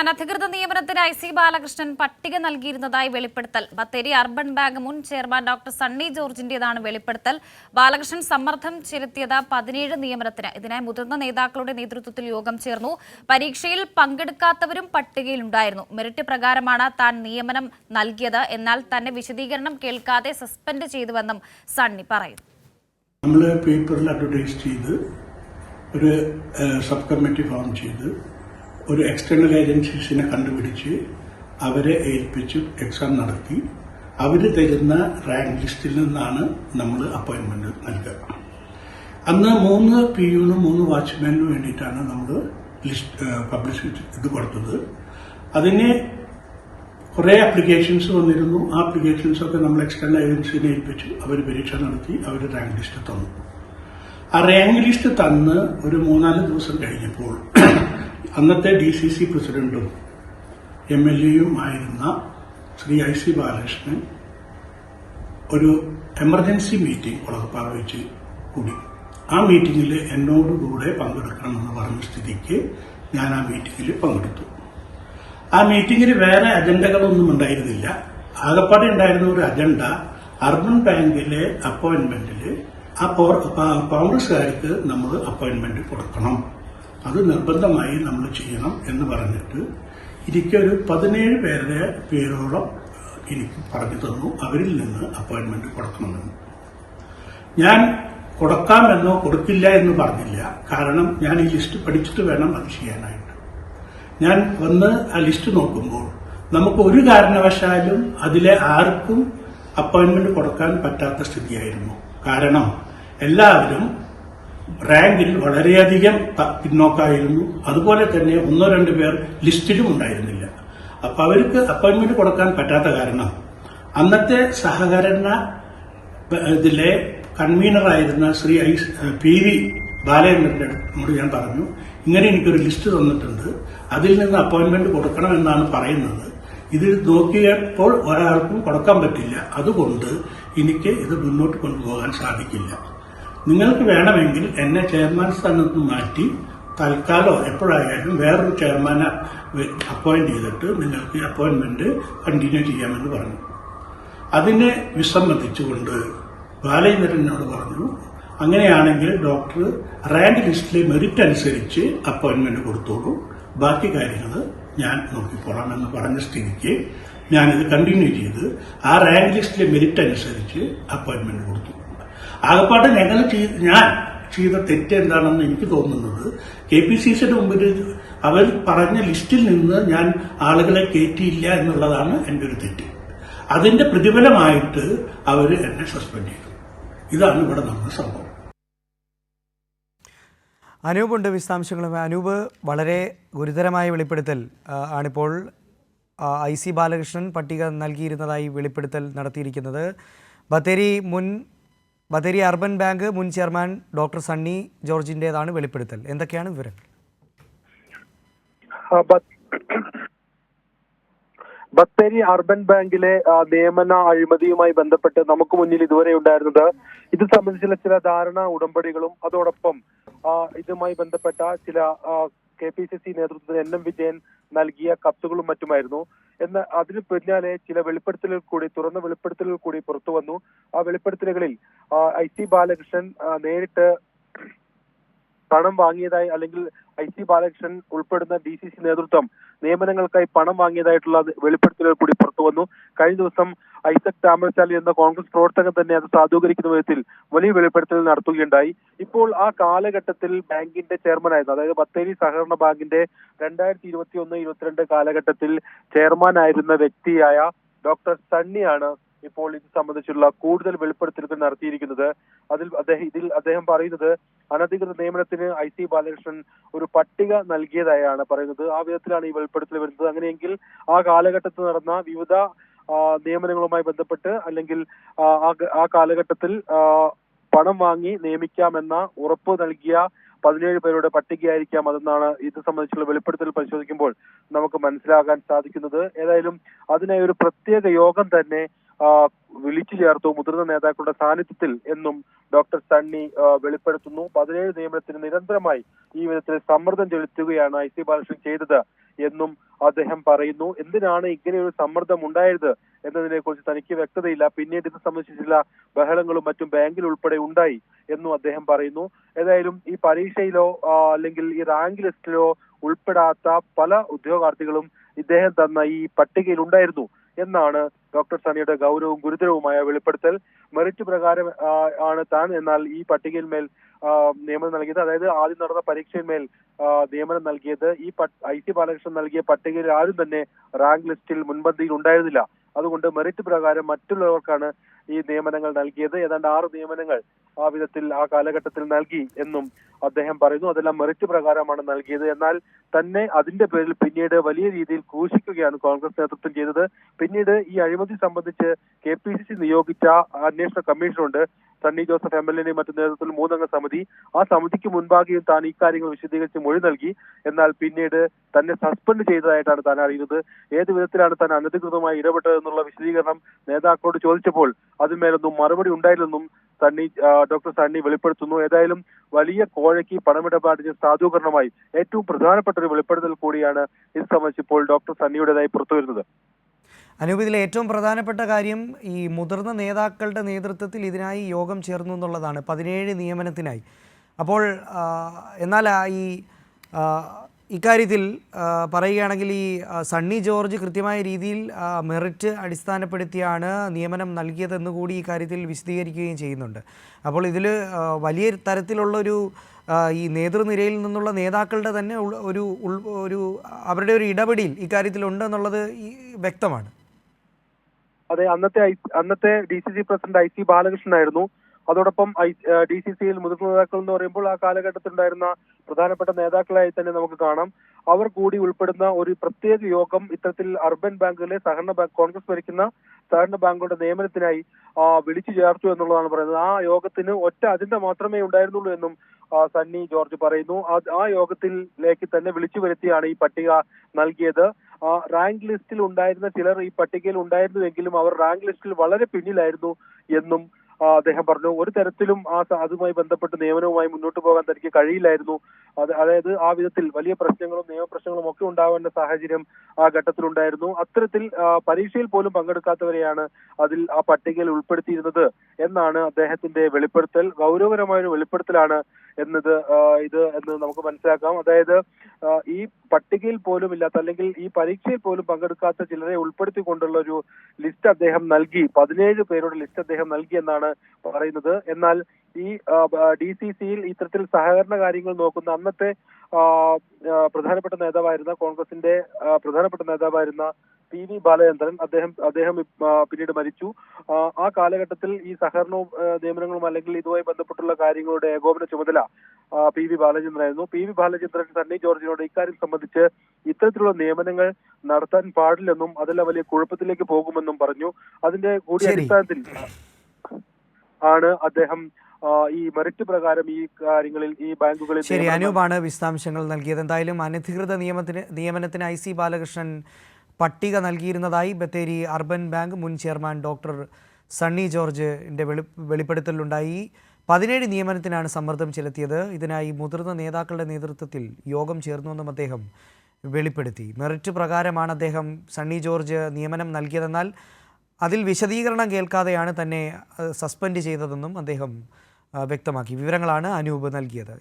അനധികൃത നിയമനത്തിന് IC ബാലകൃഷ്ണൻ പട്ടിക നൽകിയിരുന്നതായി വെളിപ്പെടുത്തൽ. ബത്തേരി അർബൻ ബാങ്ക് മുൻ ചെയർമാൻ ഡോക്ടർ സണ്ണി ജോർജിന്റേതാണ് വെളിപ്പെടുത്തൽ. ബാലകൃഷ്ണൻ സമ്മർദ്ദം ചെലുത്തിയത് 17 നിയമനത്തിന്. ഇതിനായി മുതിർന്ന നേതാക്കളുടെ നേതൃത്വത്തിൽ യോഗം ചേർന്നു. പരീക്ഷയിൽ പങ്കെടുക്കാത്തവരും പട്ടികയിലുണ്ടായിരുന്നു. മെറിറ്റ് പ്രകാരമാണ് താൻ നിയമനം നൽകിയത്. എന്നാൽ തന്നെ വിശദീകരണം കേൾക്കാതെ സസ്പെൻഡ് ചെയ്തുവെന്നും സണ്ണി പറയുന്നു. നമ്മൾ പേപ്പറിൽ അഡ്വർടൈസ് ചെയ്ത് ഒരു സബ് കമ്മിറ്റി ഫോം ചെയ്ത് ഒരു എക്സ്റ്റേണൽ ഏജൻസീസിനെ കണ്ടുപിടിച്ച് അവരെ ഏൽപ്പിച്ച് എക്സാം നടത്തി അവർ തരുന്ന റാങ്ക് ലിസ്റ്റിൽ നിന്നാണ് നമ്മൾ അപ്പോയിന്റ്മെന്റ് നൽകുക. അന്ന് 3 PUനും 3 വാച്ച്മാനും വേണ്ടിയിട്ടാണ് നമ്മൾ ലിസ്റ്റ് പബ്ലിഷ് ഇത് കൊടുത്തത്. അതിന് കുറേ ആപ്ലിക്കേഷൻസ് വന്നിരുന്നു. ആ ആപ്ലിക്കേഷൻസൊക്കെ നമ്മൾ എക്സ്റ്റേണൽ ഏജൻസിനെ ഏൽപ്പിച്ചു. അവർ പരീക്ഷ നടത്തി അവർ റാങ്ക് ലിസ്റ്റ് തന്നു. ആ റാങ്ക് ലിസ്റ്റ് തന്ന് ഒരു 3-4 ദിവസം കഴിഞ്ഞപ്പോൾ അന്നത്തെ DCC പ്രസിഡന്റും MLAയും ആയിരുന്ന ശ്രീ IC ബാലകൃഷ്ണൻ ഒരു എമർജൻസി മീറ്റിംഗ് ഉളകപ്പാട് വെച്ച് കൂടി. ആ മീറ്റിംഗിൽ എന്നോടുകൂടെ പങ്കെടുക്കണമെന്ന് പറഞ്ഞ സ്ഥിതിക്ക് ഞാൻ ആ മീറ്റിംഗിൽ പങ്കെടുത്തു. ആ മീറ്റിംഗിൽ വേറെ അജണ്ടകളൊന്നും ഉണ്ടായിരുന്നില്ല. ആകപ്പാടെ ഉണ്ടായിരുന്ന ഒരു അജണ്ട അർബൻ ബാങ്കിലെ അപ്പോയിന്റ്മെന്റിൽ ആ കോൺഗ്രസ്സുകാർക്ക് നമ്മൾ അപ്പോയിന്റ്മെന്റ് കൊടുക്കണം, അത് നിർബന്ധമായി നമ്മൾ ചെയ്യണം എന്ന് പറഞ്ഞിട്ട് എനിക്കൊരു 17 പേരുടെ പേരോളം എനിക്ക് പറഞ്ഞു തന്നു. അവരിൽ നിന്ന് അപ്പോയിന്റ്മെന്റ് കൊടുക്കണമെന്ന്. ഞാൻ കൊടുക്കാമെന്നോ കൊടുക്കില്ല എന്ന് പറഞ്ഞില്ല. കാരണം ഞാൻ ഈ ലിസ്റ്റ് പഠിച്ചിട്ട് വേണം അത് ചെയ്യാനായിട്ട്. ഞാൻ വന്ന് ആ ലിസ്റ്റ് നോക്കുമ്പോൾ നമുക്ക് ഒരു കാരണവശാലും അതിലെ ആർക്കും അപ്പോയിന്റ്മെന്റ് കൊടുക്കാൻ പറ്റാത്ത സ്ഥിതിയായിരുന്നു. കാരണം എല്ലാവരും റാങ്കിൽ വളരെയധികം പിന്നോക്കായിരുന്നു. അതുപോലെ തന്നെ 1-2 പേർ ലിസ്റ്റിലും ഉണ്ടായിരുന്നില്ല. അപ്പൊ അവർക്ക് അപ്പോയിന്റ്മെന്റ് കൊടുക്കാൻ പറ്റാത്ത കാരണം അന്നത്തെ സഹകരണ ഇതിലെ കൺവീനറായിരുന്ന ശ്രീ PV ബാലചന്ദ്രന്റെ അടുത്ത് ഞാൻ പറഞ്ഞു, ഇങ്ങനെ എനിക്കൊരു ലിസ്റ്റ് തന്നിട്ടുണ്ട്, അതിൽ നിന്ന് അപ്പോയിന്റ്മെന്റ് കൊടുക്കണമെന്നാണ് പറയുന്നത്. ഇത് നോക്കിയപ്പോൾ ഒരാൾക്കും കൊടുക്കാൻ പറ്റില്ല. അതുകൊണ്ട് എനിക്ക് ഇത് മുന്നോട്ട് കൊണ്ടുപോകാൻ സാധിക്കില്ല. നിങ്ങൾക്ക് വേണമെങ്കിൽ എന്നെ ചെയർമാൻ സ്ഥാനത്ത് മാറ്റി തൽക്കാലം എപ്പോഴായാലും വേറൊരു ചെയർമാനെ അപ്പോയിന്റ് ചെയ്തിട്ട് നിങ്ങൾക്ക് അപ്പോയിന്റ്മെന്റ് കണ്ടിന്യൂ ചെയ്യാമെന്ന് പറഞ്ഞു. അതിനെ വിസമ്മതിച്ചുകൊണ്ട് ബാലചന്ദ്രനോട് പറഞ്ഞു, അങ്ങനെയാണെങ്കിൽ ഡോക്ടർ റാങ്ക് ലിസ്റ്റിലെ മെറിറ്റ് അനുസരിച്ച് അപ്പോയിന്റ്മെന്റ് കൊടുത്തോളൂ, ബാക്കി കാര്യങ്ങൾ ഞാൻ നോക്കിക്കോളാം എന്ന് പറഞ്ഞ സ്ഥിതിക്ക് ഞാനിത് കണ്ടിന്യൂ ചെയ്ത് ആ റാങ്ക് ലിസ്റ്റിലെ മെറിറ്റ് അനുസരിച്ച് അപ്പോയിന്റ്മെന്റ് കൊടുത്തു. ആകപ്പാട് ഞാൻ ചെയ്ത തെറ്റ് എന്താണെന്ന് എനിക്ക് തോന്നുന്നത്, KPCCയുടെ മുമ്പിൽ അവർ പറഞ്ഞ ലിസ്റ്റിൽ നിന്ന് ഞാൻ ആളുകളെ കയറ്റിയില്ല എന്നുള്ളതാണ് എൻ്റെ ഒരു തെറ്റ്. അതിന്റെ പ്രതിഫലമായിട്ട് അവർ എന്നെ സസ്പെൻഡ് ചെയ്തു. ഇതാണ് ഇവിടെ നടന്ന സംഭവം. അനൂപുണ്ട് വിശദാംശങ്ങളുമായി. അനൂപ്, വളരെ ഗുരുതരമായ വെളിപ്പെടുത്തൽ ആണിപ്പോൾ IC ബാലകൃഷ്ണൻ പട്ടിക നൽകിയിരുന്നതായി വെളിപ്പെടുത്തൽ നടത്തിയിരിക്കുന്നത്. ബത്തേരി അർബൻ ബാങ്ക് മുൻ ചെയർമാൻ ഡോക്ടർ സണ്ണി ജോർജിൻ്റേതാണ് വെളിപ്പെടുത്തൽ. എന്തൊക്കെയാണ് വിവരങ്ങൾ? ബത്തേരി അർബൻ ബാങ്കിലെ നിയമന അഴിമതിയുമായി ബന്ധപ്പെട്ട് നമുക്ക് മുന്നിൽ ഇതുവരെ ഉണ്ടായിരുന്നത് ഇത് സംബന്ധിച്ചുള്ള ചില ധാരണ ഉടമ്പടികളും അതോടൊപ്പം ഇതുമായി ബന്ധപ്പെട്ട ചില KPCC നേതൃത്വത്തിന് NM വിജയൻ നൽകിയ കത്തുകളും മറ്റുമായിരുന്നു. എന്നാൽ അതിന് പിന്നാലെ ചില വെളിപ്പെടുത്തലുകൾ കൂടി, തുറന്ന വെളിപ്പെടുത്തലുകൾ കൂടി പുറത്തു വന്നു. ആ വെളിപ്പെടുത്തലുകളിൽ IC ബാലകൃഷ്ണൻ നേരിട്ട് പണം വാങ്ങിയതായി, അല്ലെങ്കിൽ IC ബാലകൃഷ്ണൻ ഉൾപ്പെടുന്ന DCC നേതൃത്വം നിയമനങ്ങൾക്കായി പണം വാങ്ങിയതായിട്ടുള്ള വെളിപ്പെടുത്തലുകൾ കൂടി പുറത്തു വന്നു. കഴിഞ്ഞ ദിവസം ഐസക് താമരശാലി എന്ന കോൺഗ്രസ് പ്രവർത്തകൻ തന്നെ അത് സാധൂകരിക്കുന്ന വിധത്തിൽ വലിയ വെളിപ്പെടുത്തൽ നടത്തുകയുണ്ടായി. ഇപ്പോൾ ആ കാലഘട്ടത്തിൽ ബാങ്കിന്റെ ചെയർമാനായിരുന്നു, അതായത് ബത്തേരി സഹകരണ ബാങ്കിന്റെ 2021-22 കാലഘട്ടത്തിൽ ചെയർമാനായിരുന്ന വ്യക്തിയായ ഡോക്ടർ സണ്ണിയാണ് ഇപ്പോൾ ഇത് സംബന്ധിച്ചുള്ള കൂടുതൽ വെളിപ്പെടുത്തലുകൾ നടത്തിയിരിക്കുന്നത്. അദ്ദേഹം പറയുന്നത് അനധികൃത നിയമനത്തിന് IC ബാലകൃഷ്ണൻ ഒരു പട്ടിക നൽകിയതായാണ് പറയുന്നത്. ആ വിധത്തിലാണ് ഈ വെളിപ്പെടുത്തൽ വരുന്നത്. അങ്ങനെയെങ്കിൽ ആ കാലഘട്ടത്തിൽ നടന്ന വിവിധ നിയമനങ്ങളുമായി ബന്ധപ്പെട്ട്, അല്ലെങ്കിൽ ആ കാലഘട്ടത്തിൽ പണം വാങ്ങി നിയമിക്കാമെന്ന ഉറപ്പ് നൽകിയ 17 പേരുടെ പട്ടികയായിരിക്കാം അതെന്നാണ് ഇത് സംബന്ധിച്ചുള്ള വെളിപ്പെടുത്തൽ പരിശോധിക്കുമ്പോൾ നമുക്ക് മനസ്സിലാക്കാൻ സാധിക്കുന്നത്. ഏതായാലും അതിനായി ഒരു പ്രത്യേക യോഗം തന്നെ വിളിച്ചു ചേർത്തു മുതിർന്ന നേതാക്കളുടെ സാന്നിധ്യത്തിൽ എന്നും ഡോക്ടർ സണ്ണി വെളിപ്പെടുത്തുന്നു. 17 നിയമനത്തിന് നിരന്തരമായി ഈ വിധത്തിൽ സമ്മർദ്ദം ചെലുത്തുകയാണ് IC ബാലകൃഷ്ണൻ ചെയ്തത് എന്നും അദ്ദേഹം പറയുന്നു. എന്തിനാണ് ഇങ്ങനെയൊരു സമ്മർദ്ദം ഉണ്ടായത് എന്നതിനെ കുറിച്ച് തനിക്ക് വ്യക്തതയില്ല. പിന്നീട് ഇത് സംബന്ധിച്ച് ചില ബഹളങ്ങളും മറ്റും ബാങ്കിൽ ഉൾപ്പെടെ ഉണ്ടായി എന്നും അദ്ദേഹം പറയുന്നു. ഏതായാലും ഈ പരീക്ഷയിലോ അല്ലെങ്കിൽ ഈ റാങ്ക് ലിസ്റ്റിലോ ഉൾപ്പെടാത്ത പല ഉദ്യോഗാർത്ഥികളും ഇദ്ദേഹം തന്ന ഈ പട്ടികയിൽ ഉണ്ടായിരുന്നു എന്നാണ് ഡോക്ടർ സണ്ണിയുടെ ഗൗരവവും ഗുരുതരവുമായ വെളിപ്പെടുത്തൽ. മെറിറ്റ് പ്രകാരം ആണ് താൻ എന്നാൽ ഈ പട്ടികയിൽ മേൽ നിയമനം നൽകിയത്. അതായത് ആദ്യം നടന്ന പരീക്ഷയിന്മേൽ നിയമനം നൽകിയത് ഈ IC ബാലകൃഷ്ണൻ നൽകിയ പട്ടികയിൽ ആരും തന്നെ റാങ്ക് ലിസ്റ്റിൽ മുൻപന്തിയിൽ ഉണ്ടായിരുന്നില്ല. അതുകൊണ്ട് മെറിറ്റ് പ്രകാരം മറ്റുള്ളവർക്കാണ് ഈ നിയമനങ്ങൾ നൽകിയത്. ഏതാണ്ട് 6 നിയമനങ്ങൾ ആ വിധത്തിൽ ആ കാലഘട്ടത്തിൽ നൽകി എന്നും അദ്ദേഹം പറയുന്നു. അതെല്ലാം മെറിറ്റ് പ്രകാരമാണ് നൽകിയത്. എന്നാൽ തന്നെ അതിന്റെ പേരിൽ പിന്നീട് വലിയ രീതിയിൽ ക്രൂശിക്കുകയാണ് കോൺഗ്രസ് നേതൃത്വം ചെയ്തത്. പിന്നീട് ഈ അഴിമതി സംബന്ധിച്ച് KPCC നിയോഗിച്ച അന്വേഷണ കമ്മീഷനുണ്ട്. സണ്ണി ജോസഫ് MLA മറ്റു നേതൃത്വത്തിൽ 3 അംഗ സമിതി. ആ സമിതിക്ക് മുൻപാകെയും താൻ ഈ കാര്യങ്ങൾ വിശദീകരിച്ച് മൊഴി നൽകി. എന്നാൽ പിന്നീട് തന്നെ സസ്പെൻഡ് ചെയ്തതായിട്ടാണ് താൻ അറിയുന്നത്. ഏത് വിധത്തിലാണ് താൻ അനധികൃതമായി ഇടപെട്ടതെന്നുള്ള വിശദീകരണം നേതാക്കളോട് ചോദിച്ചപ്പോൾ അതിന്മേലൊന്നും മറുപടി ഉണ്ടായില്ലെന്നും ഡോക്ടർ സണ്ണി വെളിപ്പെടുത്തുന്നു. ഏതായാലും വലിയ കോഴയ്ക്ക് പണമിടപാടിന് സാധൂകരണമായി ഏറ്റവും പ്രധാനപ്പെട്ട ഒരു വെളിപ്പെടുത്തൽ കൂടിയാണ് ഇത് സംബന്ധിച്ചിപ്പോൾ ഡോക്ടർ സണ്ണിയുടേതായി പുറത്തുവരുന്നത്. അനൂപ്, ഇതിലെ ഏറ്റവും പ്രധാനപ്പെട്ട കാര്യം ഈ മുതിർന്ന നേതാക്കളുടെ നേതൃത്വത്തിൽ ഇതിനായി യോഗം ചേർന്നു എന്നുള്ളതാണ് 17 നിയമനത്തിനായി. അപ്പോൾ എന്നാൽ ഇക്കാര്യത്തിൽ പറയുകയാണെങ്കിൽ ഈ സണ്ണി ജോർജ് കൃത്യമായ രീതിയിൽ മെറിറ്റ് അടിസ്ഥാനപ്പെടുത്തിയാണ് നിയമനം നൽകിയതെന്ന് കൂടി ഈ കാര്യത്തിൽ വിശദീകരിക്കുകയും ചെയ്യുന്നുണ്ട്. അപ്പോൾ ഇതിൽ വലിയ തരത്തിലുള്ളൊരു ഈ നേതൃനിരയിൽ നിന്നുള്ള നേതാക്കളുടെ തന്നെ ഒരു അവരുടെ ഒരു ഇടപെടൽ ഇക്കാര്യത്തിൽ ഉണ്ടെന്നുള്ളത് വ്യക്തമാണ്. അതെ, അന്നത്തെ DCC പ്രസിഡന്റ് IC ബാലകൃഷ്ണനായിരുന്നു. അതോടൊപ്പം DCCയിൽ മുതിർന്ന നേതാക്കൾ എന്ന് പറയുമ്പോൾ ആ കാലഘട്ടത്തിൽ ഉണ്ടായിരുന്ന പ്രധാനപ്പെട്ട നേതാക്കളായി തന്നെ നമുക്ക് കാണാം. അവർ കൂടി ഉൾപ്പെടുന്ന ഒരു പ്രത്യേക യോഗം ഇത്തരത്തിൽ അർബൻ ബാങ്കുകളിലെ കോൺഗ്രസ് ഭരിക്കുന്ന സഹകരണ ബാങ്കുകളുടെ നിയമനത്തിനായി വിളിച്ചു ചേർത്തു എന്നുള്ളതാണ് പറയുന്നത്. ആ യോഗത്തിന് ഒറ്റ അജണ്ട മാത്രമേ ഉണ്ടായിരുന്നുള്ളൂ എന്നും സണ്ണി ജോർജ് പറയുന്നു. ആ യോഗത്തിലേക്ക് തന്നെ വിളിച്ചു വരുത്തിയാണ് ഈ പട്ടിക നൽകിയത്. റാങ്ക് ലിസ്റ്റിൽ ഉണ്ടായിരുന്ന ചിലർ ഈ പട്ടികയിൽ ഉണ്ടായിരുന്നുവെങ്കിലും അവർ റാങ്ക് ലിസ്റ്റിൽ വളരെ പിന്നിലായിരുന്നു എന്നും അദ്ദേഹം പറഞ്ഞു. ഒരു തരത്തിലും അതുമായി ബന്ധപ്പെട്ട് നിയമനവുമായി മുന്നോട്ട് പോകാൻ തനിക്ക് കഴിയില്ലായിരുന്നു. അതായത് ആ വിധത്തിൽ വലിയ പ്രശ്നങ്ങളും നിയമപ്രശ്നങ്ങളും ഒക്കെ ഉണ്ടാവേണ്ട സാഹചര്യം ആ ഘട്ടത്തിലുണ്ടായിരുന്നു. അത്തരത്തിൽ പരീക്ഷയിൽ പോലും പങ്കെടുക്കാത്തവരെയാണ് അതിൽ ആ പട്ടികയിൽ ഉൾപ്പെടുത്തിയിരുന്നത് എന്നാണ് അദ്ദേഹത്തിന്റെ വെളിപ്പെടുത്തൽ. ഗൗരവകരമായ ഒരു വെളിപ്പെടുത്തലാണ് എന്ന് നമുക്ക് മനസ്സിലാക്കാം. അതായത് ഈ പട്ടികയിൽ പോലും ഇല്ലാത്ത അല്ലെങ്കിൽ ഈ പരീക്ഷയിൽ പോലും പങ്കെടുക്കാത്ത ചിലരെ ഉൾപ്പെടുത്തിക്കൊണ്ടുള്ള ഒരു ലിസ്റ്റ് അദ്ദേഹം നൽകി. 17 പേരുടെ ലിസ്റ്റ് അദ്ദേഹം നൽകി എന്നാണ് പറയുന്നത്. എന്നാൽ ഈ DCCയിൽ ഇത്തരത്തിൽ സഹകരണ കാര്യങ്ങൾ നോക്കുന്ന അന്നത്തെ പ്രധാനപ്പെട്ട നേതാവായിരുന്ന കോൺഗ്രസിന്റെ പ്രധാനപ്പെട്ട നേതാവായിരുന്ന PV ബാലചന്ദ്രൻ അദ്ദേഹം പിന്നീട് മരിച്ചു. ആ കാലഘട്ടത്തിൽ ഈ സഹകരണവും നിയമനങ്ങളും അല്ലെങ്കിൽ ഇതുമായി ബന്ധപ്പെട്ടുള്ള കാര്യങ്ങളുടെ ഏകോപന ചുമതല PV ബാലചന്ദ്രനായിരുന്നു. PV ബാലചന്ദ്രൻ സണ്ണി ജോർജിനോട് ഇക്കാര്യം സംബന്ധിച്ച് ഇത്തരത്തിലുള്ള നിയമനങ്ങൾ നടത്താൻ പാടില്ലെന്നും അതെല്ലാം വലിയ കുഴപ്പത്തിലേക്ക് പോകുമെന്നും പറഞ്ഞു. അതിന്റെ കൂടി അടിസ്ഥാനത്തിൽ ആണ് അദ്ദേഹം ഈ മെറിറ്റ് പ്രകാരം ഈ കാര്യങ്ങളിൽ ഈ ബാങ്കുകളിൽ. ശരി, അനൂപാണ് വിശദാംശങ്ങൾ നൽകിയത്. എന്തായാലും അനധികൃത നിയമനത്തിന് IC ബാലകൃഷ്ണൻ പട്ടിക നൽകിയിരുന്നതായി ബത്തേരി അർബൻ ബാങ്ക് മുൻ ചെയർമാൻ ഡോക്ടർ സണ്ണി ജോർജിൻ്റെ വെളിപ്പെടുത്തലുണ്ടായി. 17 നിയമനത്തിനാണ് സമ്മർദ്ദം ചെലുത്തിയത്. ഇതിനായി മുതിർന്ന നേതാക്കളുടെ നേതൃത്വത്തിൽ യോഗം ചേർന്നുവെന്നും അദ്ദേഹം വെളിപ്പെടുത്തി. മെറിറ്റ് പ്രകാരമാണ് അദ്ദേഹം സണ്ണി ജോർജ് നിയമനം നൽകിയതെന്നാൽ അതിൽ വിശദീകരണം കേൾക്കാതെയാണ് തന്നെ സസ്പെൻഡ് ചെയ്തതെന്നും അദ്ദേഹം വ്യക്തമാക്കി. വിവരങ്ങളാണ് അനൂപ് നൽകിയത്.